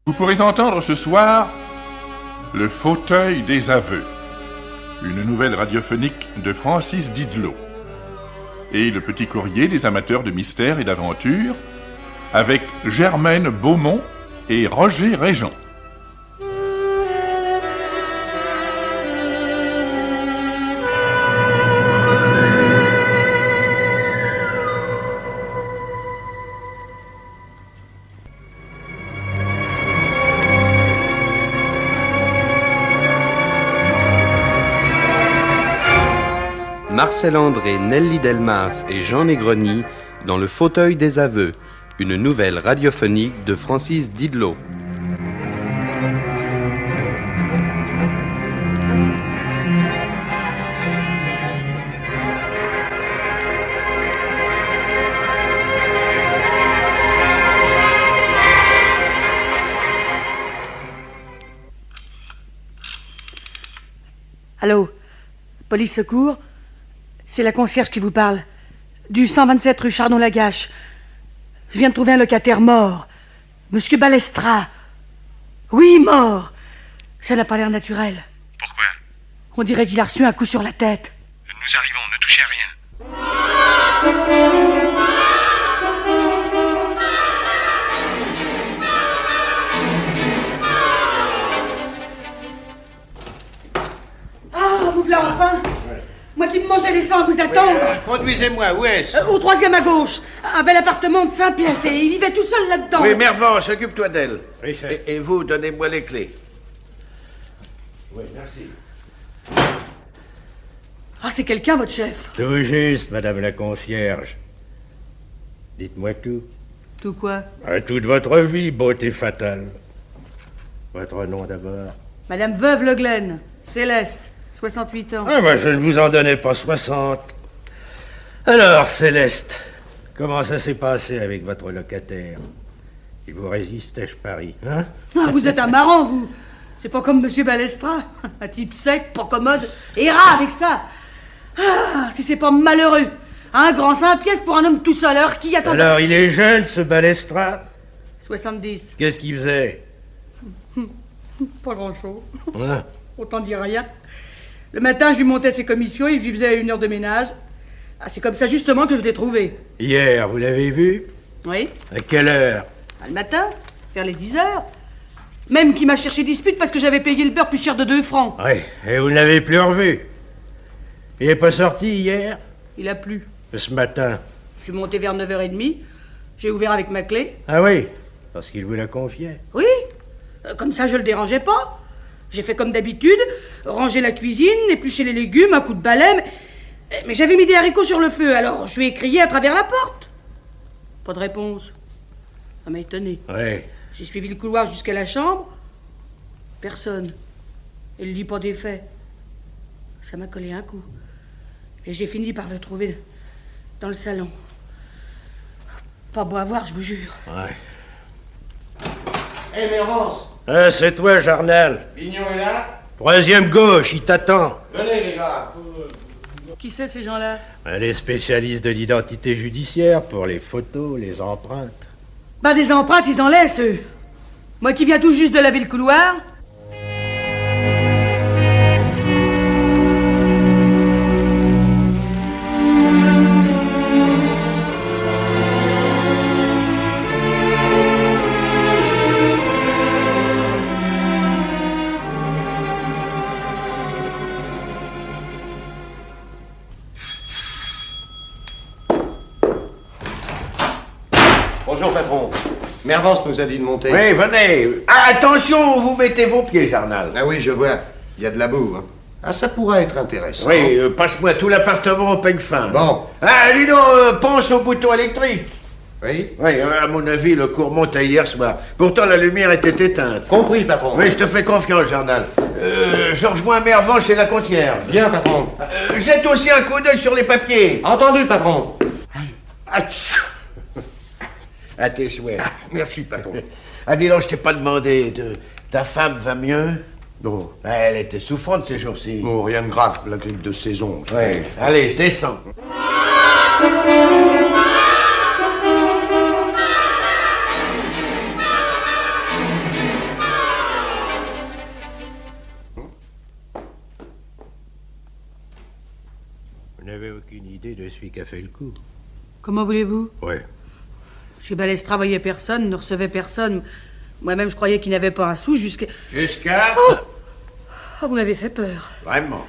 Vous pourrez entendre ce soir Le fauteuil des aveux, une nouvelle radiophonique de Francis Didlot, et Le petit courrier des amateurs de mystère et d'aventure, avec Germaine Beaumont et Roger Régent. Marcel André, Nelly Delmas et Jean Negroni dans Le fauteuil des aveux, une nouvelle radiophonique de Francis Didlot. Allô, police secours? C'est la concierge qui vous parle. Du 127 rue Chardon-Lagache. Je viens de trouver un locataire mort. Monsieur Balestra. Oui, mort. Ça n'a pas l'air naturel. Pourquoi? On dirait qu'il a reçu un coup sur la tête. Nous arrivons, ne touchez à rien. Ah, vous voilà enfin. Moi qui me mangeais les sangs à vous attendre. Conduisez-moi, où est-ce? Au troisième à gauche. Un bel appartement de 5 pièces et il vivait tout seul là-dedans. Oui, Mervance, occupe-toi d'elle. Oui, chef. Et vous, donnez-moi les clés. Oui, merci. Ah, c'est quelqu'un, votre chef. Tout juste, madame la concierge. Dites-moi tout. Tout quoi? Toute votre vie, beauté fatale. Votre nom d'abord. Madame Veuve Le Glen. Céleste. 68 ans. Ah, je ne vous en donnais pas 60. Alors, Céleste, comment ça s'est passé avec votre locataire? Il vous résistait, je parie, hein? Ah, vous êtes un marrant, vous. C'est pas comme Monsieur Balestra. Un type sec, pas commode, et rare avec ça. Ah, si c'est pas malheureux. Un grand 5 pièces pour un homme tout seul, alors qui attend... Alors, il est jeune, ce Balestra? 70. Qu'est-ce qu'il faisait? Pas grand-chose. Hein? Autant dire rien. Le matin, je lui montais ses commissions et je lui faisais 1 heure de ménage. Ah, c'est comme ça, justement, que je l'ai trouvé. Hier, vous l'avez vu? Oui. À quelle heure? Le matin, vers les 10 heures. Même qui m'a cherché dispute parce que j'avais payé le beurre plus cher de 2 francs. Oui, et vous ne l'avez plus revu? Il n'est pas sorti hier? Il a plu. Ce matin? Je suis monté vers 9h30. J'ai ouvert avec ma clé. Ah oui, parce qu'il vous la confiait. Oui. Comme ça, je le dérangeais pas. J'ai fait comme d'habitude, ranger la cuisine, éplucher les légumes, un coup de balai, mais j'avais mis des haricots sur le feu, alors je lui ai crié à travers la porte. Pas de réponse. Ça m'a étonné. Oui. J'ai suivi le couloir jusqu'à la chambre. Personne. Et le lit pas défait. Ça m'a collé un coup. Et j'ai fini par le trouver dans le salon. Pas beau à voir, je vous jure. Ouais. Hé, Mervance, C'est toi, Jarnal. Vignon est là? Troisième gauche, il t'attend. Venez, les gars. Qui c'est ces gens-là? Les spécialistes de l'identité judiciaire pour les photos, les empreintes. Bah des empreintes, ils en laissent, eux. Moi qui viens tout juste de laver le couloir. Bonjour, patron. Mervance nous a dit de monter. Oui, venez. Ah, attention, vous mettez vos pieds, Jarnal. Ah oui, je vois. Il y a de la boue, hein. Ah, ça pourra être intéressant. Oui, passe-moi tout l'appartement au peigne fin. Bon. Ah, dis donc, pense au bouton électrique. Oui. Oui, à mon avis, le cours montait hier soir. Pourtant, la lumière était éteinte. Compris, patron. Oui, je te fais confiance, Jarnal. Je rejoins Mervance chez la concierge. Bien, patron. Jette aussi un coup d'œil sur les papiers. Entendu, patron. À tes souhaits. Merci, patron. Ah, dis donc, je t'ai pas demandé. Ta femme va mieux? Non. Elle était souffrante ces jours-ci. Bon, rien de grave, la grippe de saison. Ouais. Allez, je descends. n'avez aucune idée de celui qui a fait le coup. Comment voulez-vous? Ouais. M. Balestra voyait personne, ne recevait personne. Moi-même, je croyais qu'il n'avait pas un sou jusqu'à... Jusqu'à... Oh, vous m'avez fait peur. Vraiment.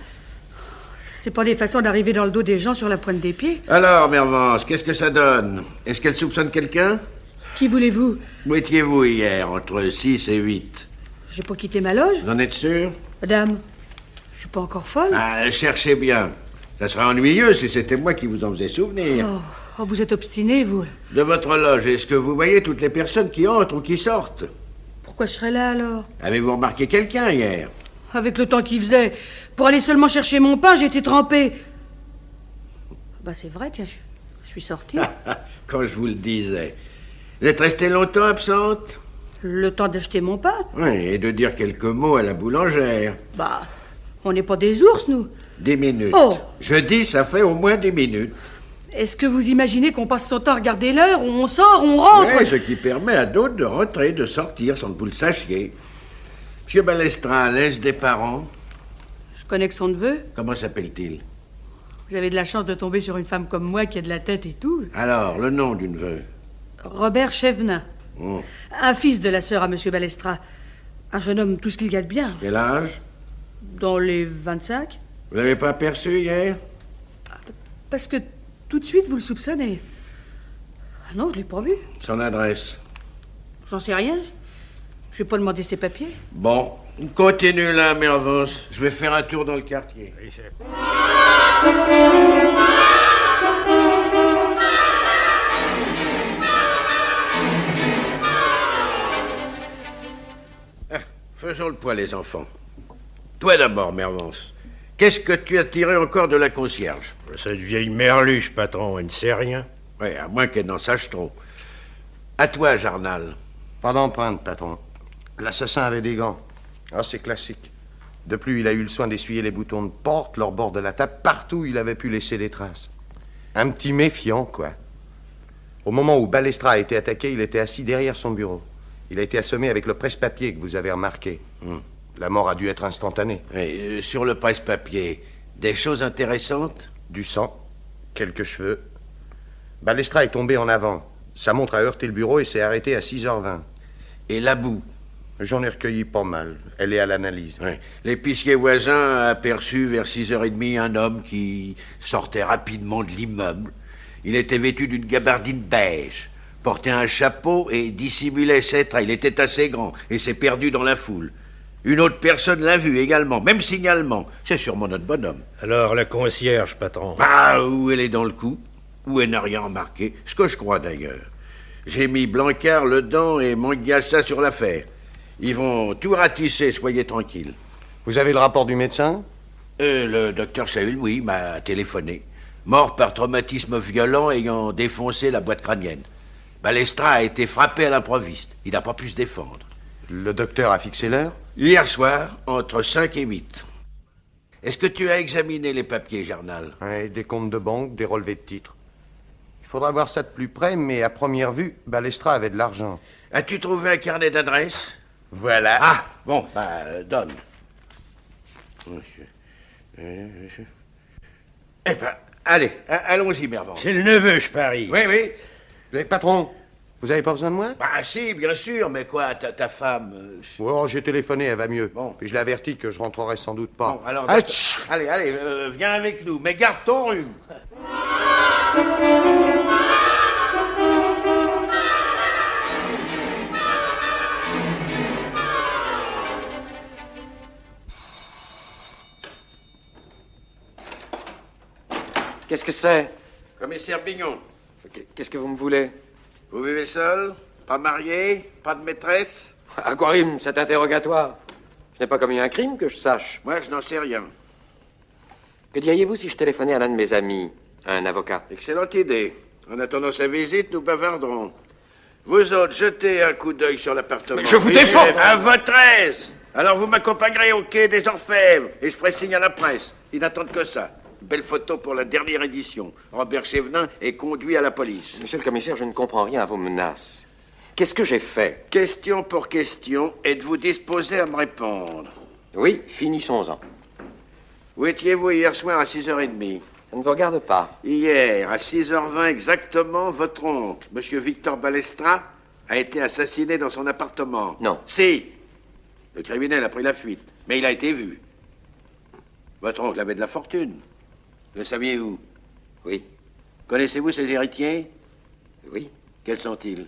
C'est pas des façons d'arriver dans le dos des gens sur la pointe des pieds. Alors, Mervance, qu'est-ce que ça donne? Est-ce qu'elle soupçonne quelqu'un? Qui voulez-vous? Où étiez-vous hier, entre 6 et 8? J'ai pas quitté ma loge. Vous en êtes sûr? Madame, je suis pas encore folle. Ah, cherchez bien. Ça serait ennuyeux si c'était moi qui vous en faisais souvenir. Oh, vous êtes obstiné, vous. De votre loge, est-ce que vous voyez toutes les personnes qui entrent ou qui sortent? Pourquoi je serais là, alors? Avez-vous remarqué quelqu'un hier? Avec le temps qu'il faisait. Pour aller seulement chercher mon pain, j'étais trempée. Bah, c'est vrai, tiens, je suis sortie. Quand je vous le disais. Vous êtes restée longtemps absente? Le temps d'acheter mon pain? Oui, et de dire quelques mots à la boulangère. Bah, on n'est pas des ours, nous. 10 minutes. Oh! Je dis, ça fait au moins 10 minutes. Est-ce que vous imaginez qu'on passe son temps à regarder l'heure, où on sort, on rentre? Oui, ce qui permet à d'autres de rentrer, de sortir, sans que vous le sachiez. Monsieur Balestra, laisse des parents. Je connais que son neveu. Comment s'appelle-t-il? Vous avez de la chance de tomber sur une femme comme moi qui a de la tête et tout. Alors, le nom du neveu? Robert Chevenin. Oh. Un fils de la sœur à Monsieur Balestra. Un jeune homme, tout ce qu'il y a de bien. Quel âge? Dans les 25. Vous l'avez pas aperçu hier? Parce que tout de suite, vous le soupçonnez. Ah non, je l'ai pas vu. Son adresse? J'en sais rien. Je vais pas demander ses papiers. Bon, continue là, Mervance. Je vais faire un tour dans le quartier. Oui, chef. Faisons le point, les enfants. Toi d'abord, Mervance. Qu'est-ce que tu as tiré encore de la concierge? Cette vieille merluche, patron, elle ne sait rien. Oui, à moins qu'elle n'en sache trop. À toi, Jarnal. Pas d'empreinte, patron. L'assassin avait des gants. Ah, c'est classique. De plus, il a eu le soin d'essuyer les boutons de porte, leur bord de la table, partout où il avait pu laisser des traces. Un petit méfiant, quoi. Au moment où Balestra a été attaqué, il était assis derrière son bureau. Il a été assommé avec le presse-papier que vous avez remarqué. La mort a dû être instantanée. Oui, sur le presse-papier, des choses intéressantes? Du sang, quelques cheveux. Balestra est tombé en avant. Sa montre a heurté le bureau et s'est arrêtée à 6h20. Et la boue? J'en ai recueilli pas mal. Elle est à l'analyse. Oui. L'épicier voisin a aperçu vers 6h30 un homme qui sortait rapidement de l'immeuble. Il était vêtu d'une gabardine beige, portait un chapeau et dissimulait ses traits. Il était assez grand et s'est perdu dans la foule. Une autre personne l'a vu également, même signalement. C'est sûrement notre bonhomme. Alors, la concierge, patron. Ah, où elle est dans le coup, où elle n'a rien remarqué, ce que je crois d'ailleurs. J'ai mis Blancard, Ledan et Mangiassa sur l'affaire. Ils vont tout ratisser, soyez tranquilles. Vous avez le rapport du médecin? Le docteur Saül, oui, m'a téléphoné. Mort par traumatisme violent ayant défoncé la boîte crânienne. Balestra a été frappé à l'improviste. Il n'a pas pu se défendre. Le docteur a fixé l'heure? Hier soir, entre 5 et 8. Est-ce que tu as examiné les papiers, Jarnal? Oui, des comptes de banque, des relevés de titres. Il faudra voir ça de plus près, mais à première vue, Balestra avait de l'argent. As-tu trouvé un carnet d'adresses? Voilà. Ah, bon, donne. Eh ben, allez, allons-y, Mervance. C'est le neveu, je parie. Oui, oui. Mais patron, vous avez pas besoin de moi? Bah si, bien sûr, mais quoi, ta femme... Oh, j'ai téléphoné, elle va mieux. Bon. Puis je l'ai averti que je rentrerai sans doute pas. Bon, alors... Ah, allez, viens avec nous, mais garde ton rhume. Qu'est-ce que c'est? Commissaire Bignon, Qu'est-ce que vous me voulez? vous vivez seul? Pas marié? Pas de maîtresse? À quoi rime cet interrogatoire? Je n'ai pas commis un crime que je sache. Moi, je n'en sais rien. Que diriez-vous si je téléphonais à l'un de mes amis, un avocat? Excellente idée. En attendant sa visite, nous bavarderons. Vous autres, jetez un coup d'œil sur l'appartement. Mais je vous défends! À votre aise! Alors vous m'accompagnerez au quai des Orfèvres et je ferai signe à la presse. Ils n'attendent que ça. Belle photo pour la dernière édition. Robert Chevenin est conduit à la police. Monsieur le commissaire, je ne comprends rien à vos menaces. Qu'est-ce que j'ai fait? Question pour question, êtes-vous disposé à me répondre? Oui, finissons-en. Où étiez-vous hier soir à 6h30? Ça ne vous regarde pas. Hier, à 6h20 exactement, votre oncle, Monsieur Victor Balestra, a été assassiné dans son appartement. Non. Si. Le criminel a pris la fuite, mais il a été vu. Votre oncle avait de la fortune. Le saviez-vous? Oui. Connaissez-vous ses héritiers? Oui. Quels sont-ils?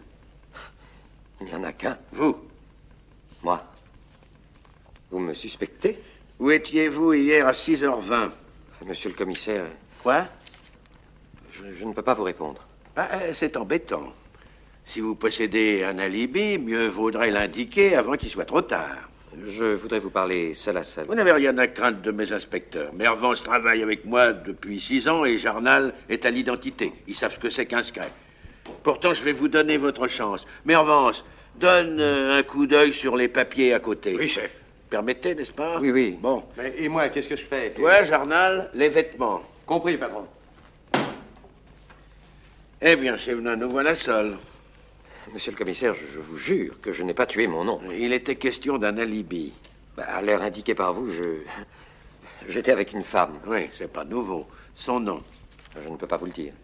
Il n'y en a qu'un. Vous. Moi. Vous me suspectez? Où étiez-vous hier à 6h20? Monsieur le commissaire, Quoi? je ne peux pas vous répondre. C'est embêtant. Si vous possédez un alibi, mieux vaudrait l'indiquer avant qu'il soit trop tard. Je voudrais vous parler seul à seul. Vous n'avez rien à craindre de mes inspecteurs. Mervance travaille avec moi depuis 6 ans et Jarnal est à l'identité. Ils savent ce que c'est qu'un secret. Pourtant, je vais vous donner votre chance. Mervance, donne un coup d'œil sur les papiers à côté. Oui, chef. Permettez, n'est-ce pas? Oui, oui. Bon. Et moi, qu'est-ce que je fais? Toi, Jarnal, les vêtements. Compris, patron. Eh bien, Chevenin, nous voilà seuls. Monsieur le commissaire, je vous jure que je n'ai pas tué mon oncle. Il était question d'un alibi. À l'heure indiquée par vous, j'étais avec une femme. Oui, c'est pas nouveau. Son nom. Je ne peux pas vous le dire.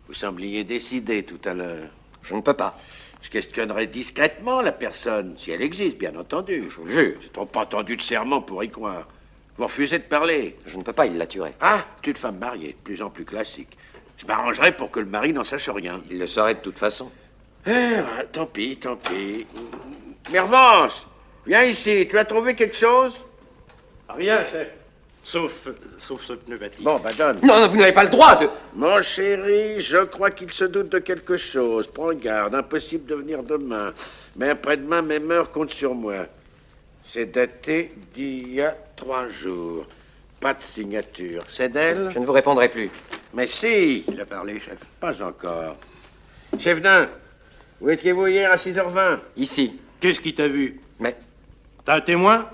Vous sembliez décidé tout à l'heure. Je ne peux pas. Je questionnerai discrètement la personne, si elle existe, bien entendu. Je vous le jure. J'ai trop entendu de serment pour y croire. Vous refusez de parler. Je ne peux pas, il la tuerait. Ah, c'est une femme mariée, de plus en plus classique. Je m'arrangerai pour que le mari n'en sache rien. Il le saurait de toute façon. Tant pis, tant pis. Mervance, viens ici. Tu as trouvé quelque chose? Rien, chef. Sauf ce pneumatique. Bon, bah donne. Non, non, vous n'avez pas le droit de... Mon chéri, je crois qu'il se doute de quelque chose. Prends garde, impossible de venir demain. Mais après-demain, même heure compte sur moi. C'est daté d'il y a 3 jours. Pas de signature. C'est d'elle? Je ne vous répondrai plus. Mais si. Il a parlé, chef. Pas encore. Chevenin, où étiez-vous hier à 6h20? Ici. Qu'est-ce qui t'a vu? Mais T'as un témoin?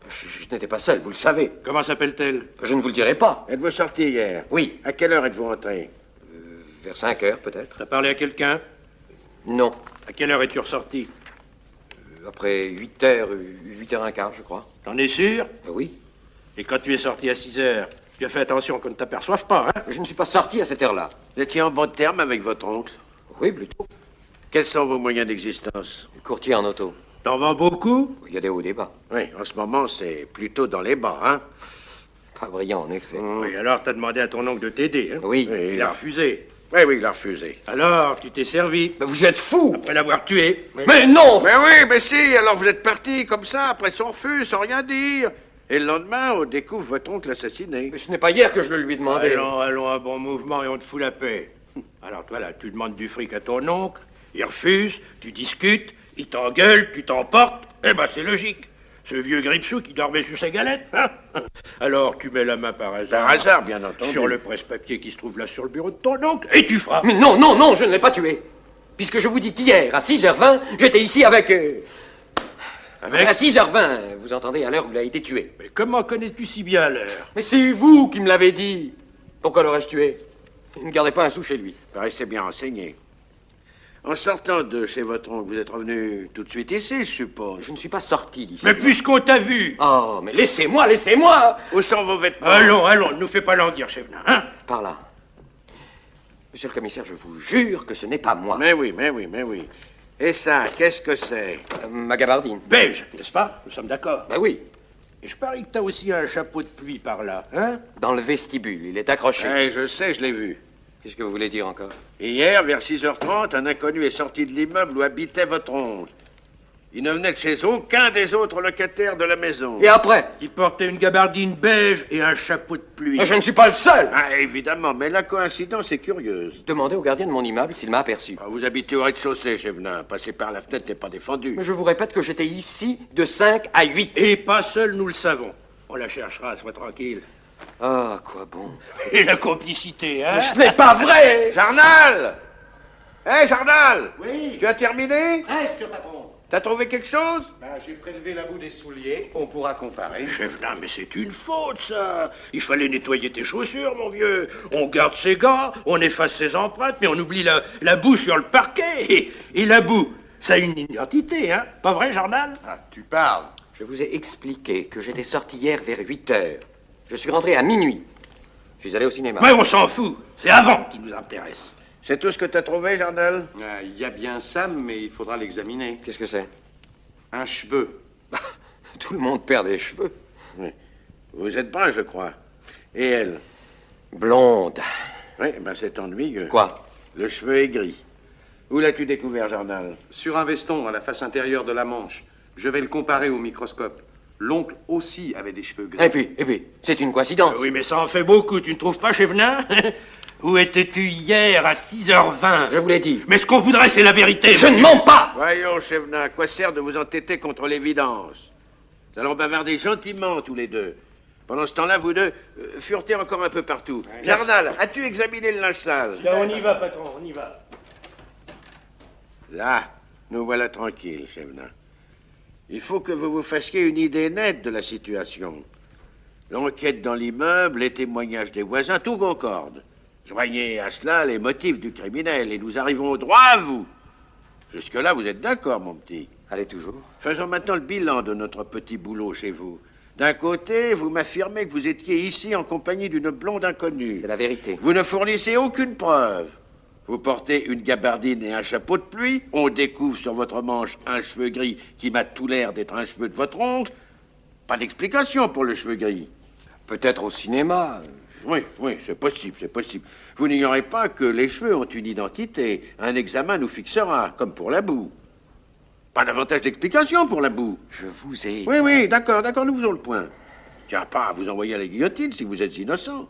je n'étais pas seul, vous le savez. Comment s'appelle-t-elle? Je ne vous le dirai pas. Êtes-vous sorti hier? Oui. À quelle heure êtes-vous entré? Vers 5 heures, peut-être. T'as parlé à quelqu'un? Non. À quelle heure es-tu ressorti? Après 8 heures, 8h15, je crois. T'en es sûr? Oui. Et quand tu es sorti à 6 heures, tu as fait attention qu'on ne t'aperçoive pas, hein? Je ne suis pas sorti à cette heure-là. Vous étiez en bon terme avec votre oncle? Oui, plutôt. Quels sont vos moyens d'existence? Courtier en auto. T'en vends beaucoup? Il y a des hauts, des bas. Oui, en ce moment, c'est plutôt dans les bas, hein? Pas brillant, en effet. Oui, alors t'as demandé à ton oncle de t'aider, hein? Oui. Il a refusé. Oui, il a refusé. Alors, tu t'es servi. Mais vous êtes fou! Après l'avoir tué. Mais non! Mais oui, mais si, alors vous êtes parti comme ça, après son refus, sans rien dire. Et le lendemain, on découvre votre oncle assassiné. Mais ce n'est pas hier que je le lui ai demandé. Allons, un bon mouvement et on te fout la paix. Alors, toi, là, tu demandes du fric à ton oncle, il refuse, tu discutes, il t'engueule, tu t'emportes. Eh ben, c'est logique. Ce vieux gripsou qui dormait sur sa galette, hein? Alors, tu mets la main par hasard. Par hasard, bien entendu. Sur le presse-papier qui se trouve là sur le bureau de ton oncle, et tu frappes. Mais non, non, non, je ne l'ai pas tué. Puisque je vous dis qu'hier, à 6h20, j'étais ici avec... Avec? À 6h20, vous entendez, à l'heure où il a été tué. Mais comment connais-tu si bien l'heure? Mais c'est vous qui me l'avez dit. Pourquoi l'aurais-je tué? Il ne gardait pas un sou chez lui. Paraissez bien renseigné. En sortant de chez votre oncle, vous êtes revenu tout de suite ici, je suppose. Je ne suis pas sorti d'ici. Mais puisqu'on t'a vu. Oh, mais laissez-moi, laissez-moi! Où sont vos vêtements? Allons, ne nous fais pas languir, Chevenin, hein? Par là. Monsieur le commissaire, je vous jure que ce n'est pas moi. Mais oui. Et ça, qu'est-ce que c'est? Ma gabardine. Beige, n'est-ce pas? Nous sommes d'accord. Ben oui, Et je parie que t'as aussi un chapeau de pluie par là, hein? dans le vestibule, il est accroché. Eh, je sais, je l'ai vu. Qu'est-ce que vous voulez dire encore? Hier, vers 6h30, un inconnu est sorti de l'immeuble où habitait votre oncle. Il ne venait de chez aucun des autres locataires de la maison. Et après? Il portait une gabardine beige et un chapeau de pluie. Mais je ne suis pas le seul! Ah, évidemment, mais la coïncidence est curieuse. Demandez au gardien de mon immeuble s'il m'a aperçu. Ah, vous habitez au rez-de-chaussée, Chevenin. Passer par la fenêtre n'est pas défendu. Mais je vous répète que j'étais ici de 5 à 8. Et pas seul, nous le savons. On la cherchera, sois tranquille. Ah, quoi bon? Et la complicité, hein? Ce n'est pas vrai! Jarnal! Hé, Jarnal! Oui. Tu as terminé? Presque, patron. T'as trouvé quelque chose? J'ai prélevé la boue des souliers. On pourra comparer. Chevenin, mais c'est une faute, ça. Il fallait nettoyer tes chaussures, mon vieux. On garde ses gants, on efface ses empreintes, mais on oublie la boue sur le parquet. Et la boue, ça a une identité, hein? Pas vrai, Jarnal? Ah, tu parles. Je vous ai expliqué que j'étais sorti hier vers 8 heures. Je suis rentré à minuit. Je suis allé au cinéma. Mais on s'en fout. C'est avant qui nous intéresse. C'est tout ce que t'as trouvé, Jarnal? Il y a bien ça, mais il faudra l'examiner. Qu'est-ce que c'est? Un cheveu. Tout le monde perd des cheveux. Oui. Vous êtes brun, je crois. Et elle? Blonde. Oui, ben c'est ennuyeux. Quoi? Le cheveu est gris. Où l'as-tu découvert, Jarnal? Sur un veston, à la face intérieure de la manche. Je vais le comparer au microscope. L'oncle aussi avait des cheveux gris. Et puis, c'est une coïncidence. Oui, mais ça en fait beaucoup, tu ne trouves pas, Chevenin? Où étais-tu hier à 6h20? Je vous l'ai dit. Mais ce qu'on voudrait, c'est la vérité. Je ne mens pas! Voyons, Chevenin, à quoi sert de vous entêter contre l'évidence? Nous allons bavarder gentiment, tous les deux. Pendant ce temps-là, vous deux, furetez encore un peu partout. Jarnal, as-tu examiné le linge sale? On y va, patron, on y va. Là, nous voilà tranquilles, Chevenin. Il faut que vous vous fassiez une idée nette de la situation. L'enquête dans l'immeuble, les témoignages des voisins, tout concorde. Joignez à cela les motifs du criminel et nous arrivons droit à vous. Jusque-là, vous êtes d'accord, mon petit? Allez, toujours. Faisons maintenant le bilan de notre petit boulot chez vous. D'un côté, vous m'affirmez que vous étiez ici en compagnie d'une blonde inconnue. C'est la vérité. Vous ne fournissez aucune preuve. Vous portez une gabardine et un chapeau de pluie. On découvre sur votre manche un cheveu gris qui m'a tout l'air d'être un cheveu de votre oncle. Pas d'explication pour le cheveu gris. Peut-être au cinéma. Oui, c'est possible, c'est possible. Vous n'ignorez pas que les cheveux ont une identité. Un examen nous fixera, comme pour la boue. Pas davantage d'explication pour la boue. Je vous ai... Oui, d'accord, nous faisons le point. Tiens, pas à vous envoyer à la guillotine si vous êtes innocent.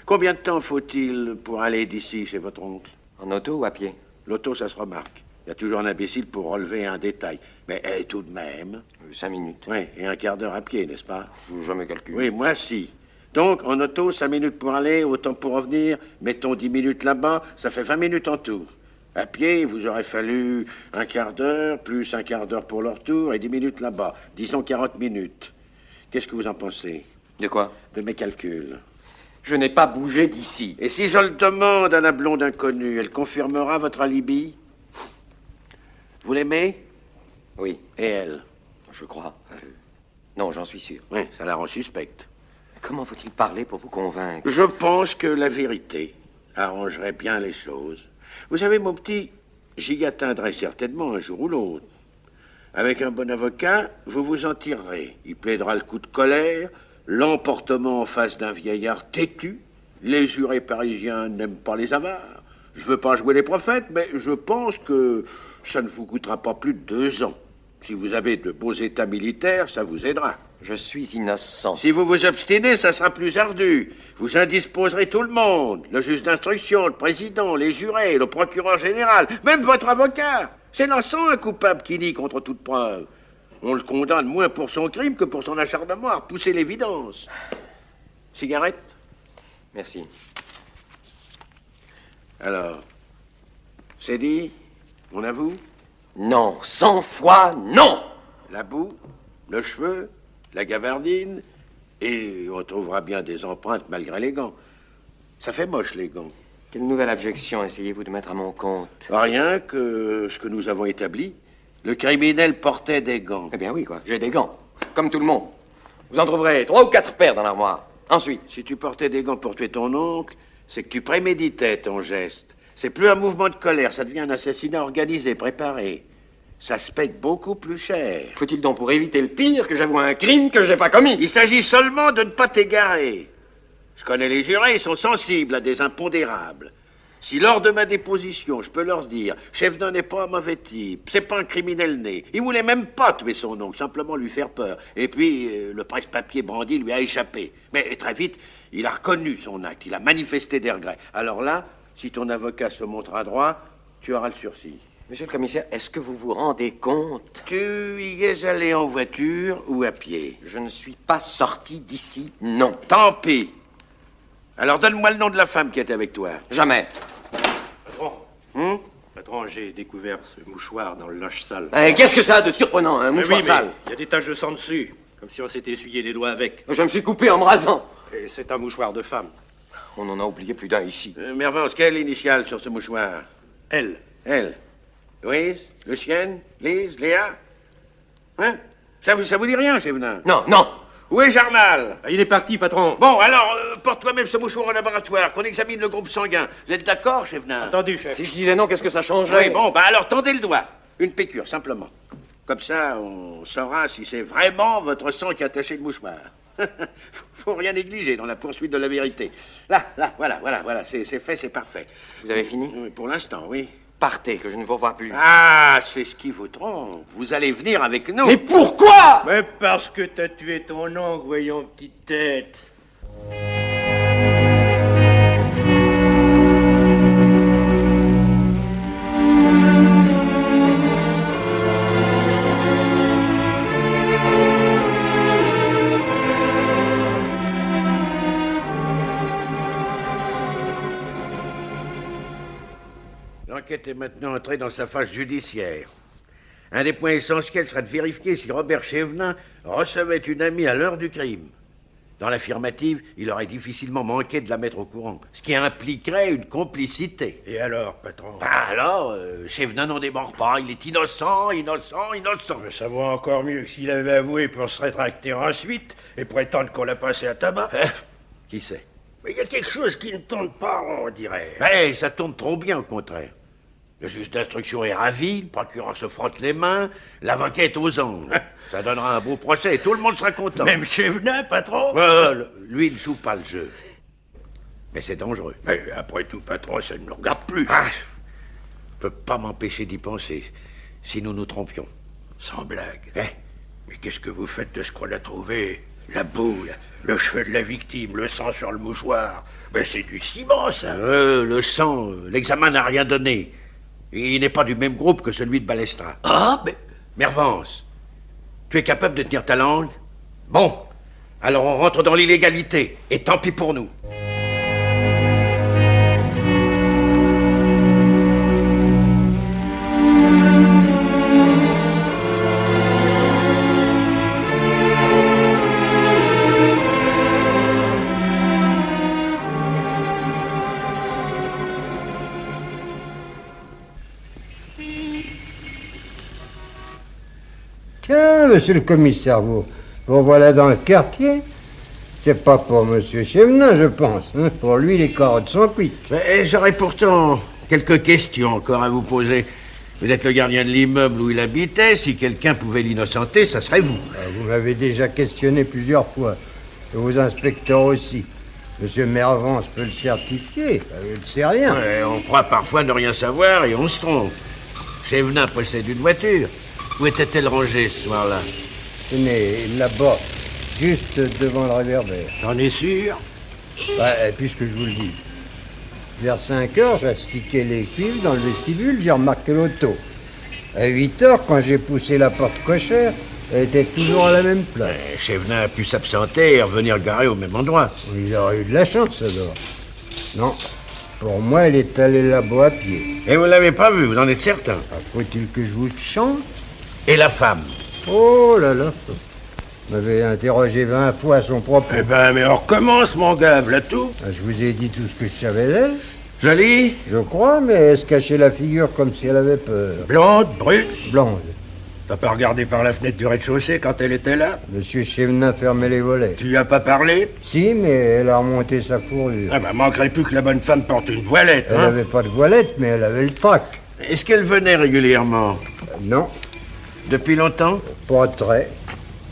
Combien de temps faut-il pour aller d'ici chez votre oncle? En auto ou à pied? L'auto, ça se remarque. Il y a toujours un imbécile pour relever un détail. Mais tout de même... 5 minutes. Oui, et un quart d'heure à pied, n'est-ce pas? Je n'ai jamais calculé. Oui, moi, si. Donc, en auto, 5 minutes pour aller, autant pour revenir. Mettons 10 minutes là-bas, ça fait 20 minutes en tout. À pied, il vous aurait fallu un quart d'heure, plus un quart d'heure pour le retour, et 10 minutes là-bas. Disons 40 minutes. Qu'est-ce que vous en pensez? De quoi? De mes calculs. Je n'ai pas bougé d'ici. Et si je le demande à la blonde inconnue, elle confirmera votre alibi? Vous l'aimez? Oui. Et elle? Je crois. Non, j'en suis sûr. Oui, ça la rend suspecte. Comment faut-il parler pour vous convaincre? Je pense que la vérité arrangerait bien les choses. Vous savez, mon petit, j'y atteindrai certainement un jour ou l'autre. Avec un bon avocat, vous vous en tirerez. Il plaidera le coup de colère, l'emportement en face d'un vieillard têtu. Les jurés parisiens n'aiment pas les avares. Je veux pas jouer les prophètes, mais je pense que ça ne vous coûtera pas plus de 2 ans. Si vous avez de beaux états militaires, ça vous aidera. Je suis innocent. Si vous vous obstinez, ça sera plus ardu. Vous indisposerez tout le monde. Le juge d'instruction, le président, les jurés, le procureur général, même votre avocat. C'est innocent, un coupable qui nie contre toute preuve. On le condamne moins pour son crime que pour son acharnement à repousser l'évidence. Cigarette? Merci. Alors, c'est dit? On avoue? Non, 100 fois non! La boue, le cheveu, la gabardine, et on trouvera bien des empreintes malgré les gants. Ça fait moche, les gants. Quelle nouvelle objection essayez-vous de mettre à mon compte? Rien que ce que nous avons établi. Le criminel portait des gants. Eh bien oui, quoi. J'ai des gants. Comme tout le monde. Vous en trouverez 3 ou 4 paires dans l'armoire. Ensuite. Si tu portais des gants pour tuer ton oncle, c'est que tu préméditais ton geste. C'est plus un mouvement de colère, ça devient un assassinat organisé, préparé. Ça se paye beaucoup plus cher. Faut-il donc, pour éviter le pire, que j'avoue un crime que je n'ai pas commis? Il s'agit seulement de ne pas t'égarer. Je connais les jurés, ils sont sensibles à des impondérables. Si lors de ma déposition, je peux leur dire, Chevenin n'est pas un mauvais type, c'est pas un criminel né, il voulait même pas tuer son oncle, simplement lui faire peur. Et puis, le presse-papier brandi lui a échappé. Mais très vite, il a reconnu son acte, il a manifesté des regrets. Alors là, si ton avocat se montre adroit, tu auras le sursis. Monsieur le commissaire, est-ce que vous vous rendez compte? Tu y es allé en voiture ou à pied? Je ne suis pas sorti d'ici, non. Tant pis. Alors donne-moi le nom de la femme qui était avec toi. Jamais. Patron. Patron, j'ai découvert ce mouchoir dans le linge sale. Qu'est-ce que ça a de surprenant, un mouchoir sale? Il y a des taches de sang dessus, comme si on s'était essuyé les doigts avec. Je me suis coupé en me rasant. Et c'est un mouchoir de femme. On en a oublié plus d'un ici. Mervance, quelle initiale sur ce mouchoir? Elle. Elle. Louise? Lucienne? Lise? Léa? Hein? Ça vous dit rien, Chevenin? Non, non. Où est Jarnal? Il est parti, patron. Bon, alors, porte toi-même ce mouchoir au laboratoire, qu'on examine le groupe sanguin. Vous êtes d'accord, Chevenin? Entendu, chef. Si je disais non, qu'est-ce que ça changerait? Oui, bon, bah alors tendez le doigt. Une piqûre, simplement. Comme ça, on saura si c'est vraiment votre sang qui a taché le mouchoir. Faut rien négliger dans la poursuite de la vérité. Là, voilà, c'est fait, c'est parfait. Vous avez fini? Oui, pour l'instant, oui. Partez, que je ne vous revois plus. Ah, c'est ce qui vous trompe. Vous allez venir avec nous. Mais pourquoi? Mais parce que t'as tué ton oncle, voyons, petite tête. L'enquête est maintenant entrée dans sa phase judiciaire. Un des points essentiels sera de vérifier si Robert Chevenin recevait une amie à l'heure du crime. Dans l'affirmative, il aurait difficilement manqué de la mettre au courant, ce qui impliquerait une complicité. Et alors, patron? Chevenin n'en démord pas, il est innocent. Mais ça vaut encore mieux que s'il avait avoué pour se rétracter ensuite et prétendre qu'on l'a passé à tabac. Qui sait? Mais il y a quelque chose qui ne tourne pas, on dirait. Mais ça tombe trop bien, au contraire. Le juge d'instruction est ravi, le procureur se frotte les mains, l'avocat est aux anges. Ça donnera un beau procès et tout le monde sera content. Même Chevenin, patron? Lui, il ne joue pas le jeu. Mais c'est dangereux. Mais après tout, patron, ça ne nous regarde plus. Je ne peux pas m'empêcher d'y penser, si nous nous trompions. Sans blague. Mais qu'est-ce que vous faites de ce qu'on a trouvé? La boule, le cheveu de la victime, le sang sur le mouchoir. Mais c'est du ciment, ça. Le sang, l'examen n'a rien donné. Il n'est pas du même groupe que celui de Balestra. Ah, mais... Mervance, tu es capable de tenir ta langue? Bon, alors on rentre dans l'illégalité, et tant pis pour nous. Tiens, monsieur le commissaire, vous voilà dans le quartier. C'est pas pour monsieur Chevenin, je pense. Hein. Pour lui, les carottes sont cuites. Mais j'aurais pourtant quelques questions encore à vous poser. Vous êtes le gardien de l'immeuble où il habitait. Si quelqu'un pouvait l'innocenter, ça serait vous. Vous m'avez déjà questionné plusieurs fois. Et vos inspecteurs aussi. Monsieur Mervance peut le certifier. Il ne sait rien. Ouais, on croit parfois ne rien savoir et on se trompe. Chevenin possède une voiture. Où était-elle rangée ce soir-là? Tenez, là-bas, juste devant le réverbère. T'en es sûr? Puisque je vous le dis. Vers 5 heures, j'astiquais les cuivres dans le vestibule, j'ai remarqué l'auto. À 8 heures, quand j'ai poussé la porte cochère, elle était toujours à la même place. Chevenin a pu s'absenter et revenir garer au même endroit. Il aurait eu de la chance alors. Non, pour moi, elle est allée là-bas à pied. Et vous l'avez pas vue, vous en êtes certain? Faut-il que je vous chante? Et la femme? Oh là là, vous m'avez interrogé 20 fois à son propos. Eh ben, mais on recommence, mon gars, voilà tout. Je vous ai dit tout ce que je savais d'elle. Jolie? Je crois, mais elle se cachait la figure comme si elle avait peur. Blonde, brune? Blonde. T'as pas regardé par la fenêtre du rez-de-chaussée quand elle était là? Monsieur Chevenin fermait les volets. Tu lui as pas parlé? Si, mais elle a remonté sa fourrure. Ah ben, manquerait plus que la bonne femme porte une voilette, Elle avait pas de voilette, mais elle avait le trac. Est-ce qu'elle venait régulièrement? Non. Depuis longtemps? Pas très.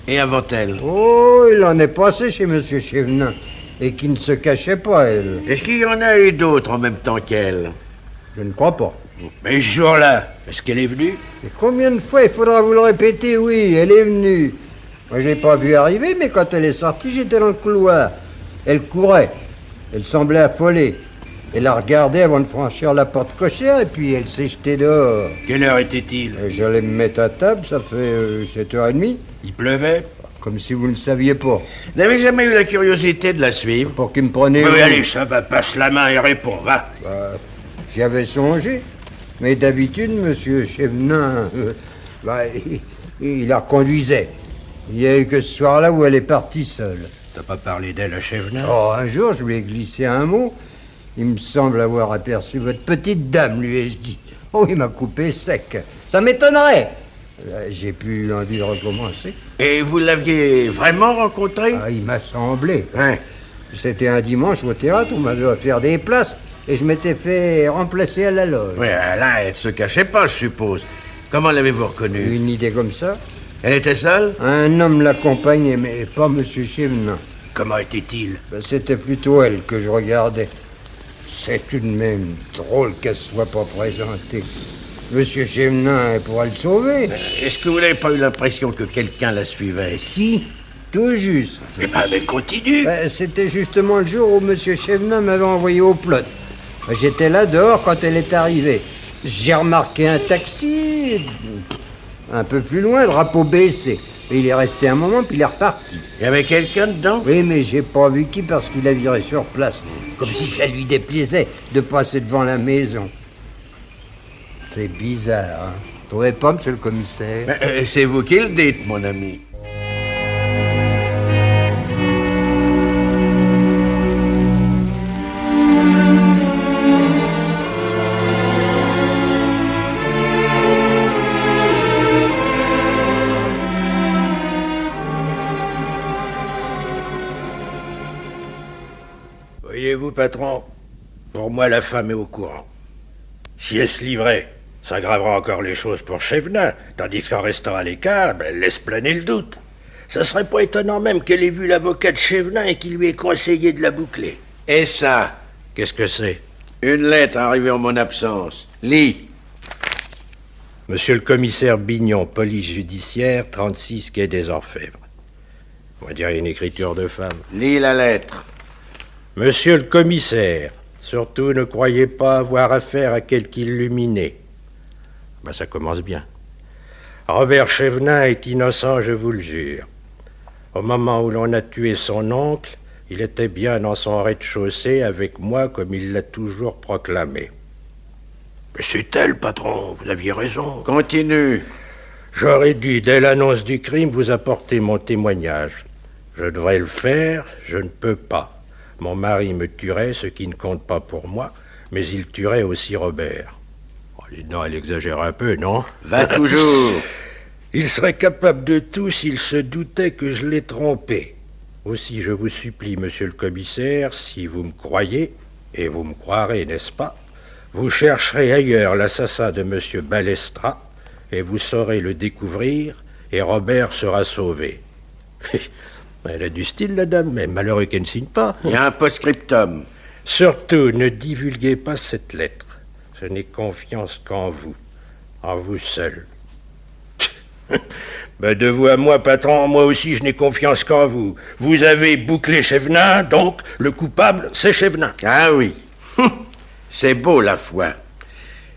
Et avant elle? Oh, il en est passé chez monsieur Chevenin. Et qui ne se cachait pas, elle. Est-ce qu'il y en a eu d'autres en même temps qu'elle? Je ne crois pas. Mais ce jour-là, est-ce qu'elle est venue? Et combien de fois il faudra vous le répéter? Oui, elle est venue. Moi, je l'ai pas vue arriver, mais quand elle est sortie, j'étais dans le couloir. Elle courait. Elle semblait affolée. Elle a regardé avant de franchir la porte cochère, et puis elle s'est jetée dehors. Quelle heure était-il? J'allais me mettre à table, ça fait 7h30. Il pleuvait? Comme si vous ne le saviez pas. Vous n'avez jamais eu la curiosité de la suivre? Pour qu'il me prenait... Oui, allez, ça va, passe la main et réponds, va. J'y avais songé. Mais d'habitude, monsieur Chevenin, il la reconduisait. Il n'y a eu que ce soir-là où elle est partie seule. T'as pas parlé d'elle à Chevenin? Oh, un jour, je lui ai glissé un mot. Il me semble avoir aperçu votre petite dame, lui ai-je dit. Oh, il m'a coupé sec. Ça m'étonnerait. Là, j'ai plus eu l'envie de recommencer. Et vous l'aviez vraiment rencontré? Ah, il m'a semblé. Hein? C'était un dimanche au théâtre, on m'avait offert des places et je m'étais fait remplacer à la loge. Oui, là, elle se cachait pas, je suppose. Comment l'avez-vous reconnue? Une idée comme ça. Elle était seule? Un homme l'accompagnait, mais pas Monsieur Chevenin. Comment était-il? Ben, c'était plutôt elle que je regardais. C'est tout de même drôle qu'elle soit pas présentée. Monsieur Chevenin pourra le sauver. Est-ce que vous n'avez pas eu l'impression que quelqu'un la suivait? Si, tout juste. Eh ben, mais continue. Ben, c'était justement le jour où Monsieur Chevenin m'avait envoyé au plot. Ben, j'étais là dehors quand elle est arrivée. J'ai remarqué un taxi, un peu plus loin, drapeau baissé. Et il est resté un moment, puis il est reparti. Il y avait quelqu'un dedans? Oui, mais j'ai pas vu qui parce qu'il a viré sur place. Comme si ça lui déplaisait de passer devant la maison. C'est bizarre, hein? Vous trouvez pas, monsieur le commissaire? C'est vous qui le dites, mon ami. Voyez-vous, patron, pour moi, la femme est au courant. Si elle se livrait, ça aggravera encore les choses pour Chevenin, tandis qu'en restant à l'écart, elle laisse planer le doute. Ça serait pas étonnant même qu'elle ait vu l'avocat de Chevenin et qu'il lui ait conseillé de la boucler. Et ça? Qu'est-ce que c'est? Une lettre arrivée en mon absence. Lis. Monsieur le commissaire Bignon, police judiciaire, 36 quai des Orfèvres. On va dire une écriture de femme. Lis la lettre. Monsieur le commissaire, surtout ne croyez pas avoir affaire à quelque illuminé. Ben, ça commence bien. Robert Chevenin est innocent, je vous le jure. Au moment où l'on a tué son oncle, il était bien dans son rez-de-chaussée avec moi comme il l'a toujours proclamé. Mais c'est elle, patron, vous aviez raison. Continue. J'aurais dû, dès l'annonce du crime, vous apporter mon témoignage. Je devrais le faire, je ne peux pas. Mon mari me tuerait, ce qui ne compte pas pour moi, mais il tuerait aussi Robert. Oh, non, elle exagère un peu, non? Va toujours. Il serait capable de tout s'il se doutait que je l'ai trompé. Aussi, je vous supplie, monsieur le commissaire, si vous me croyez, et vous me croirez, n'est-ce pas, vous chercherez ailleurs l'assassin de monsieur Balestra, et vous saurez le découvrir, et Robert sera sauvé. Elle a du style, la dame, mais malheureux qu'elle ne signe pas. Il y a un post-scriptum. Surtout, ne divulguez pas cette lettre. Je n'ai confiance qu'en vous seul. Ben de vous à moi, patron, moi aussi je n'ai confiance qu'en vous. Vous avez bouclé Chevenin, donc le coupable, c'est Chevenin. Ah oui. C'est beau, la foi.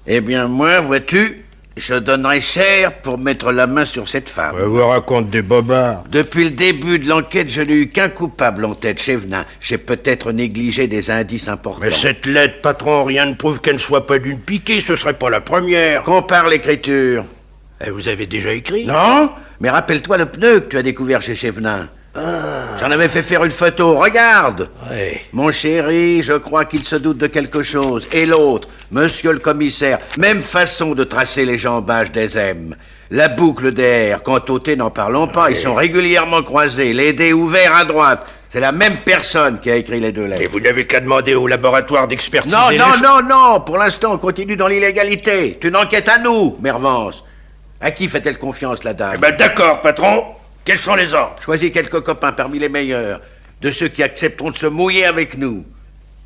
Eh bien, moi, vois-tu, je donnerais cher pour mettre la main sur cette femme. On vous raconte des bobards. Depuis le début de l'enquête, je n'ai eu qu'un coupable en tête, Chevenin. J'ai peut-être négligé des indices importants. Mais cette lettre, patron, rien ne prouve qu'elle ne soit pas d'une piquée, ce serait pas la première. Compare l'écriture. Et vous avez déjà écrit? Non, mais rappelle-toi le pneu que tu as découvert chez Chevenin. J'en avais fait faire une photo, regarde. Ouais. Mon chéri, je crois qu'il se doute de quelque chose. Et l'autre, monsieur le commissaire, même façon de tracer les jambages des M. La boucle d'air, quant au T, n'en parlons pas, ils sont régulièrement croisés, les dés ouverts à droite. C'est la même personne qui a écrit les deux lettres. Et vous n'avez qu'à demander au laboratoire d'expertiser Non, pour l'instant, on continue dans l'illégalité. C'est une enquête à nous, Mervance. À qui fait-elle confiance, la dame? Eh ben d'accord, patron. Quels sont les ordres? Choisis quelques copains parmi les meilleurs, de ceux qui accepteront de se mouiller avec nous.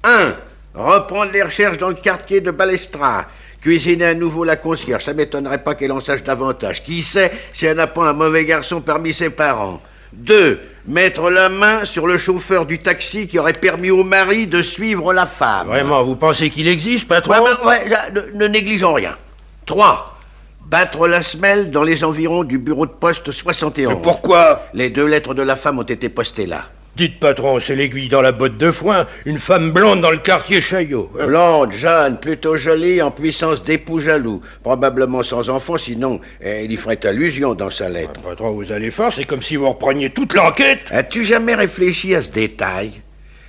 1. Reprendre les recherches dans le quartier de Balestra. Cuisiner à nouveau la concierge, ça m'étonnerait pas qu'elle en sache davantage. Qui sait si elle n'a pas un mauvais garçon parmi ses parents. 2. Mettre la main sur le chauffeur du taxi qui aurait permis au mari de suivre la femme. Vraiment, vous pensez qu'il existe, patron? Ne négligeons rien. 3. Battre la semelle dans les environs du bureau de poste 71. Mais pourquoi? Les deux lettres de la femme ont été postées là. Dites, patron, c'est l'aiguille dans la botte de foin, une femme blonde dans le quartier Chaillot. Blonde, jeune, plutôt jolie, en puissance d'époux jaloux. Probablement sans enfant, sinon il y ferait allusion dans sa lettre. Patron, vous allez fort, c'est comme si vous repreniez toute l'enquête. As-tu jamais réfléchi à ce détail?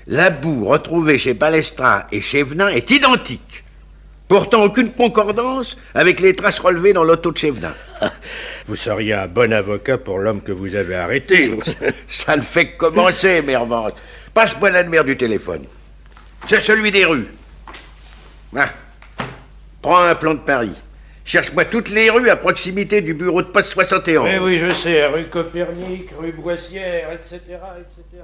La boue retrouvée chez Balestra et Chevenin est identique. Pourtant, aucune concordance avec les traces relevées dans l'auto de Chevenin. Vous seriez un bon avocat pour l'homme que vous avez arrêté. Ça ne fait que commencer, Mervance. Passe-moi l'annuaire du téléphone. C'est celui des rues. Ah. Prends un plan de Paris. Cherche-moi toutes les rues à proximité du bureau de poste 71. Mais oui, je sais, rue Copernic, rue Boissière, etc., etc.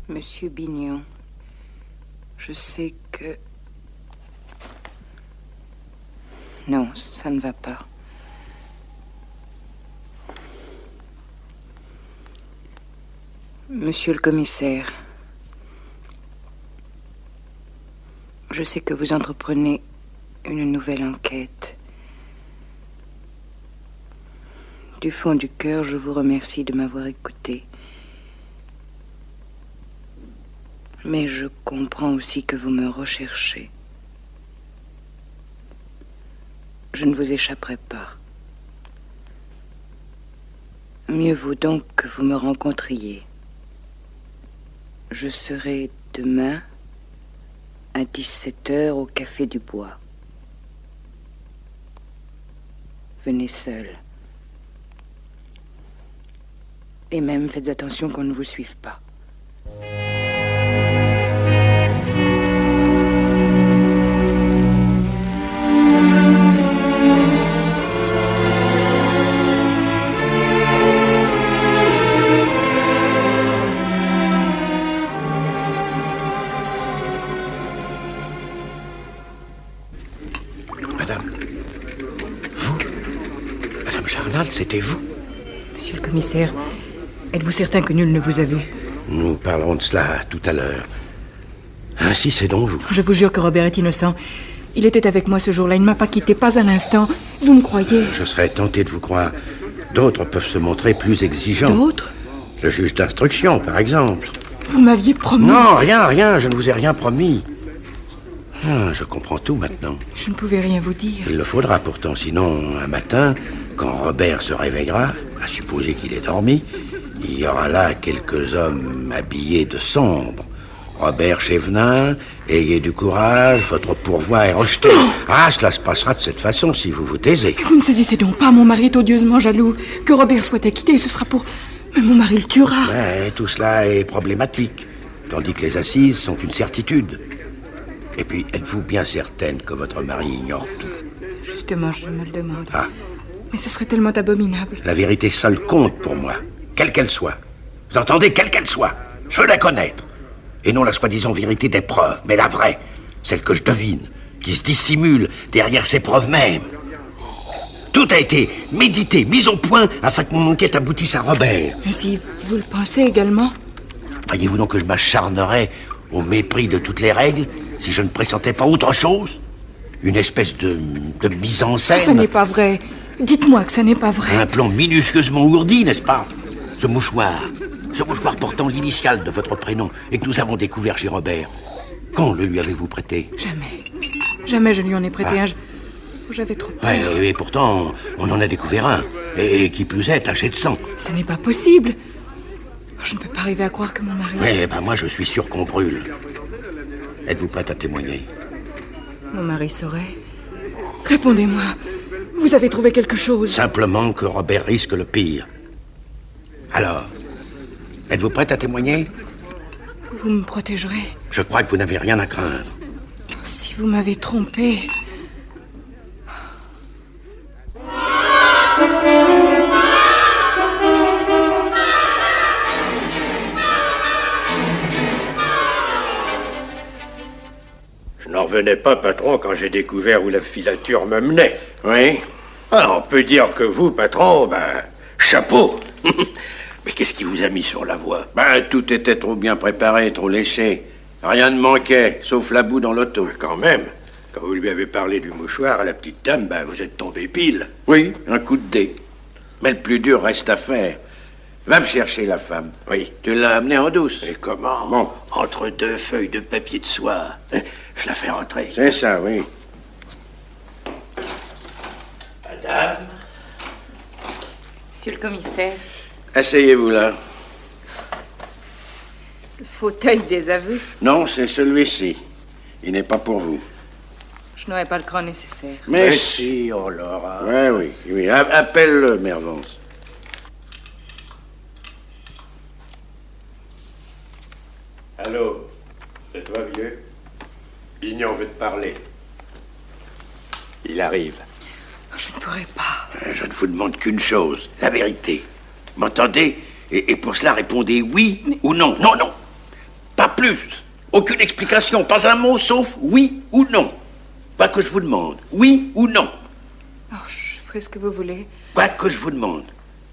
Monsieur Bignon, je sais que... Non, ça ne va pas. Monsieur le commissaire, je sais que vous entreprenez une nouvelle enquête. Du fond du cœur, je vous remercie de m'avoir écouté. Mais je comprends aussi que vous me recherchez. Je ne vous échapperai pas. Mieux vaut donc que vous me rencontriez. Je serai demain à 17h au Café du Bois. Venez seul. Et même faites attention qu'on ne vous suive pas. C'était vous? Monsieur le commissaire, êtes-vous certain que nul ne vous a vu? Nous parlerons de cela tout à l'heure. Ainsi, c'est donc vous. Je vous jure que Robert est innocent. Il était avec moi ce jour-là, il ne m'a pas quitté, pas un instant. Vous me croyez? Je serais tenté de vous croire. D'autres peuvent se montrer plus exigeants. D'autres? Le juge d'instruction, par exemple. Vous m'aviez promis... Non, rien, je ne vous ai rien promis. Ah, je comprends tout maintenant. Je ne pouvais rien vous dire. Il le faudra pourtant, sinon, un matin, quand Robert se réveillera, à supposer qu'il ait dormi, il y aura là quelques hommes habillés de sombre. Robert Chévenin, ayez du courage, votre pourvoi est rejeté. Ah, cela se passera de cette façon si vous vous taisez. Mais vous ne saisissez donc pas, mon mari est odieusement jaloux. Que Robert soit acquitté, ce sera pour... Mais mon mari le tuera. Mais tout cela est problématique, tandis que les assises sont une certitude. Et puis, êtes-vous bien certaine que votre mari ignore tout? Justement, je me le demande. Ah. Mais ce serait tellement abominable. La vérité seule compte pour moi, quelle qu'elle soit. Vous entendez, quelle qu'elle soit. Je veux la connaître. Et non la soi-disant vérité des preuves, mais la vraie, celle que je devine, qui se dissimule derrière ces preuves mêmes. Tout a été médité, mis au point, afin que mon enquête aboutisse à Robert. Mais si vous le pensez également? Croyez-vous donc que je m'acharnerais au mépris de toutes les règles si je ne pressentais pas autre chose? Une espèce de mise en scène? Ça n'est pas vrai. Dites-moi que ça n'est pas vrai. Un plan minutieusement ourdi, n'est-ce pas? Ce mouchoir portant l'initiale de votre prénom et que nous avons découvert chez Robert. Quand le lui avez-vous prêté? Jamais je lui en ai prêté un. J'avais trop peur. Et pourtant, on en a découvert un. Et qui plus est, taché de sang. Ça n'est pas possible. Je ne peux pas arriver à croire que mon mari... Mais moi, je suis sûr qu'on brûle. Êtes-vous prête à témoigner? Mon mari saurait. Répondez-moi. Vous avez trouvé quelque chose? Simplement que Robert risque le pire. Alors, êtes-vous prête à témoigner? Vous me protégerez? Je crois que vous n'avez rien à craindre. Si vous m'avez trompé... Je n'en revenais pas, patron, quand j'ai découvert où la filature me menait. Oui? Ah, on peut dire que vous, patron, chapeau. Mais qu'est-ce qui vous a mis sur la voie? Tout était trop bien préparé, trop léché. Rien ne manquait, sauf la boue dans l'auto. Quand même, quand vous lui avez parlé du mouchoir à la petite dame, vous êtes tombé pile. Oui, un coup de dé. Mais le plus dur reste à faire. Va me chercher la femme. Oui. Tu l'as amenée en douce. Et comment? Bon. Entre deux feuilles de papier de soie. Je la fais rentrer. C'est ça, oui. Madame? Monsieur le commissaire. Asseyez-vous là. Le fauteuil des aveux? Non, c'est celui-ci. Il n'est pas pour vous. Je n'aurais pas le cran nécessaire. Mais si, oh Laura. Oui. Appelle-le, Mervance. Allô, c'est toi, vieux? Bignon veut te parler. Il arrive. Je ne pourrais pas. Je ne vous demande qu'une chose, la vérité. M'entendez? Et pour cela, répondez oui ou non. Non, non. Pas plus. Aucune explication, pas un mot, sauf oui ou non. Quoi que je vous demande, oui ou non. Oh, je ferai ce que vous voulez. Quoi que je vous demande,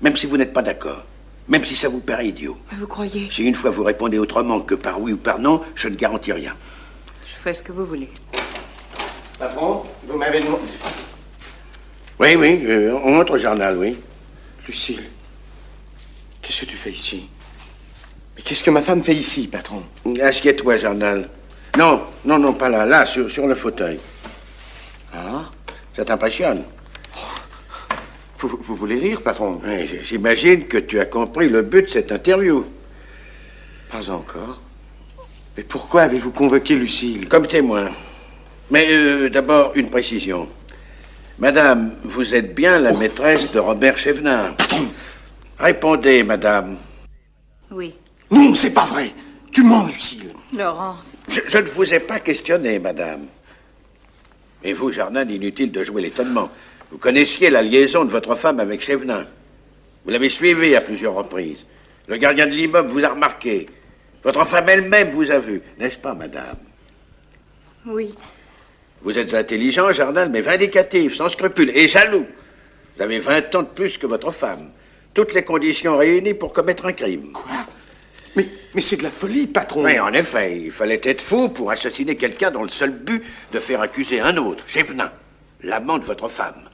même si vous n'êtes pas d'accord, même si ça vous paraît idiot. Mais vous croyez? Si une fois vous répondez autrement que par oui ou par non, je ne garantis rien. Je ferai ce que vous voulez. Patron, vous m'avez demandé... Oui, on entre, Jarnal, oui. Lucille, qu'est-ce que tu fais ici? Mais qu'est-ce que ma femme fait ici, patron? Assieds-toi, Jarnal. Non, pas là, sur le fauteuil. Ah? Ça t'impressionne? Vous voulez rire, patron? Oui, j'imagine que tu as compris le but de cette interview. Pas encore. Mais pourquoi avez-vous convoqué Lucille? Comme témoin. Mais d'abord, une précision. Madame, vous êtes bien la maîtresse de Robert Chevenin. Répondez, madame. Oui. Non, c'est pas vrai. Tu mens, Lucille. Laurent... Je ne vous ai pas questionné, madame. Et vous, Jarnal, inutile de jouer l'étonnement. Vous connaissiez la liaison de votre femme avec Chevenin. Vous l'avez suivi à plusieurs reprises. Le gardien de l'immeuble vous a remarqué. Votre femme elle-même vous a vu. N'est-ce pas, madame? Oui. Vous êtes intelligent, Jarnal, mais vindicatif, sans scrupules et jaloux. Vous avez 20 ans de plus que votre femme. Toutes les conditions réunies pour commettre un crime. Quoi? Mais c'est de la folie, patron. Oui, en effet, il fallait être fou pour assassiner quelqu'un dans le seul but de faire accuser un autre, Chevenin, l'amant de votre femme.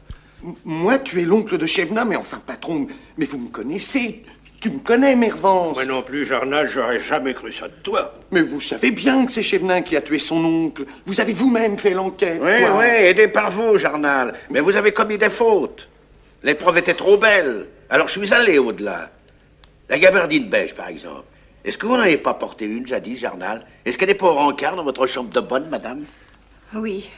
Moi, tu es l'oncle de Chevenin, mais enfin, patron, mais vous me connaissez. Tu me connais, Mervance. Moi non plus, Jarnal, j'aurais jamais cru ça de toi. Mais vous savez bien que c'est Chevenin qui a tué son oncle. Vous avez vous-même fait l'enquête. Oui, aidé par vous, Jarnal. Mais vous avez commis des fautes. Les preuves étaient trop belles. Alors je suis allé au-delà. La gabardine beige, par exemple. Est-ce que vous n'en avez pas porté une, jadis, Jarnal? Est-ce qu'elle n'est pas au rencard dans votre chambre de bonne, madame? Oui.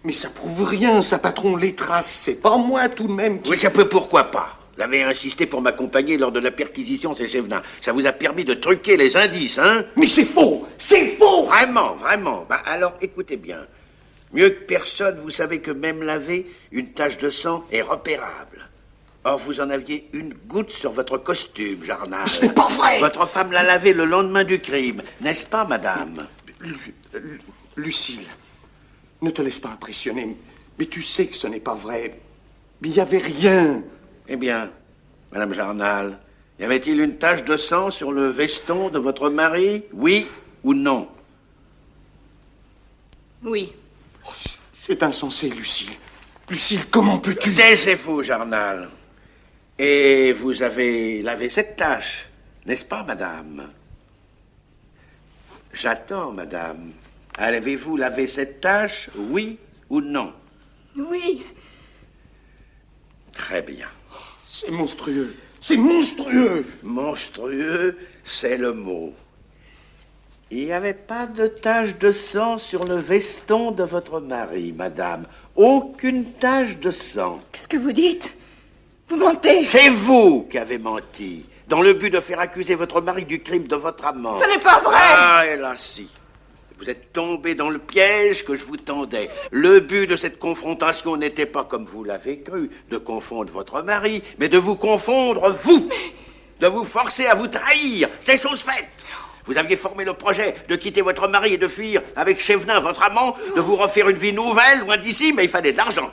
Mais ça prouve rien, ça, patron. Les traces, c'est pas moi tout de même qui... Oui, ça peut, pourquoi pas. Vous avez insisté pour m'accompagner lors de la perquisition, c'est Chevenin. Ça vous a permis de truquer les indices, hein? Mais c'est faux! C'est faux! Vraiment. Bah, alors, écoutez bien. Mieux que personne, vous savez que même lavé, une tache de sang est repérable. Or, vous en aviez une goutte sur votre costume, Jarnal. Ce n'est pas vrai! Votre femme l'a lavé le lendemain du crime, n'est-ce pas, madame? Lucille, ne te laisse pas impressionner. Mais tu sais que ce n'est pas vrai. Mais il n'y avait rien. Eh bien, madame Jarnal, y avait-il une tache de sang sur le veston de votre mari? Oui ou non? Oui. Oh, c'est insensé, Lucille. Lucille, comment peux-tu... Taisez-vous, Jarnal. Et vous avez lavé cette tache, n'est-ce pas, madame? J'attends, madame. Avez-vous lavé cette tache, oui ou non? Oui. Très bien. C'est monstrueux. C'est monstrueux. Monstrueux, c'est le mot. Il n'y avait pas de tache de sang sur le veston de votre mari, madame. Aucune tache de sang. Qu'est-ce que vous dites? Vous mentez. C'est vous qui avez menti, dans le but de faire accuser votre mari du crime de votre amant. Ce n'est pas vrai. Ah, hélas, si. Vous êtes tombé dans le piège que je vous tendais. Le but de cette confrontation n'était pas, comme vous l'avez cru, de confondre votre mari, mais de vous confondre, vous. De vous forcer à vous trahir. C'est chose faite. Vous aviez formé le projet de quitter votre mari et de fuir avec Chevenin, votre amant, de vous refaire une vie nouvelle, loin d'ici, mais il fallait de l'argent.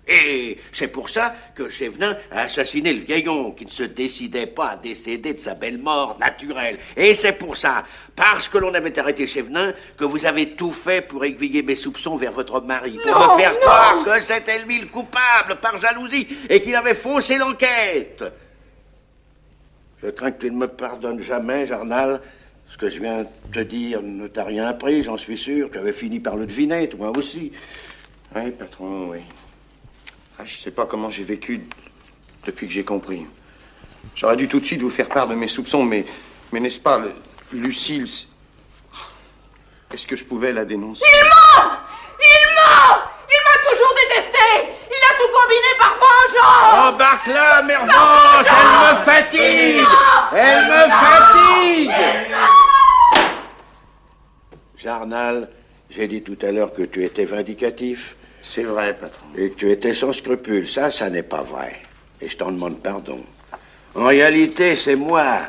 Et c'est pour ça que Chevenin a assassiné le vieillon qui ne se décidait pas à décéder de sa belle mort naturelle. Et c'est pour ça, parce que l'on avait arrêté Chevenin, que vous avez tout fait pour aiguiller mes soupçons vers votre mari, pour me faire croire que c'était lui le coupable par jalousie et qu'il avait faussé l'enquête. Je crains que tu ne me pardonnes jamais, Jarnal. Ce que je viens de te dire ne t'a rien appris, j'en suis sûr. Tu avais fini par le deviner, toi aussi. Oui, patron, oui. Ah, je sais pas comment j'ai vécu depuis que j'ai compris. J'aurais dû tout de suite vous faire part de mes soupçons, mais n'est-ce pas, Lucille, Est-ce que je pouvais la dénoncer? Il ment! Il ment! Il m'a toujours détesté! Il a tout combiné par vengeance! Embarque-la, Mervance! Elle me fatigue! Elle me fatigue! Jarnal, j'ai dit tout à l'heure que tu étais vindicatif. C'est vrai, patron. Et que tu étais sans scrupules. Ça n'est pas vrai. Et je t'en demande pardon. En réalité, c'est moi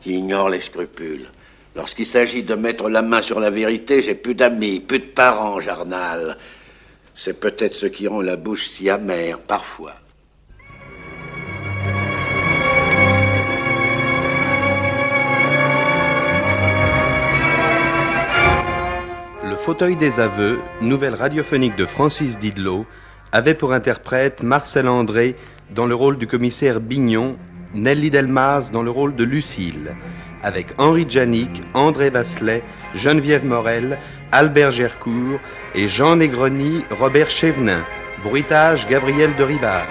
qui ignore les scrupules. Lorsqu'il s'agit de mettre la main sur la vérité, j'ai plus d'amis, plus de parents, Jarnal. C'est peut-être ce qui rend la bouche si amère, parfois. Le fauteuil des aveux, nouvelle radiophonique de Francis Didlot, avait pour interprète Marcel André dans le rôle du commissaire Bignon, Nelly Delmas dans le rôle de Lucille, avec Henri Djanik, André Vasselet, Geneviève Morel, Albert Gercourt et Jean Negroni, Robert Chévenin. Bruitage Gabriel de Rivage.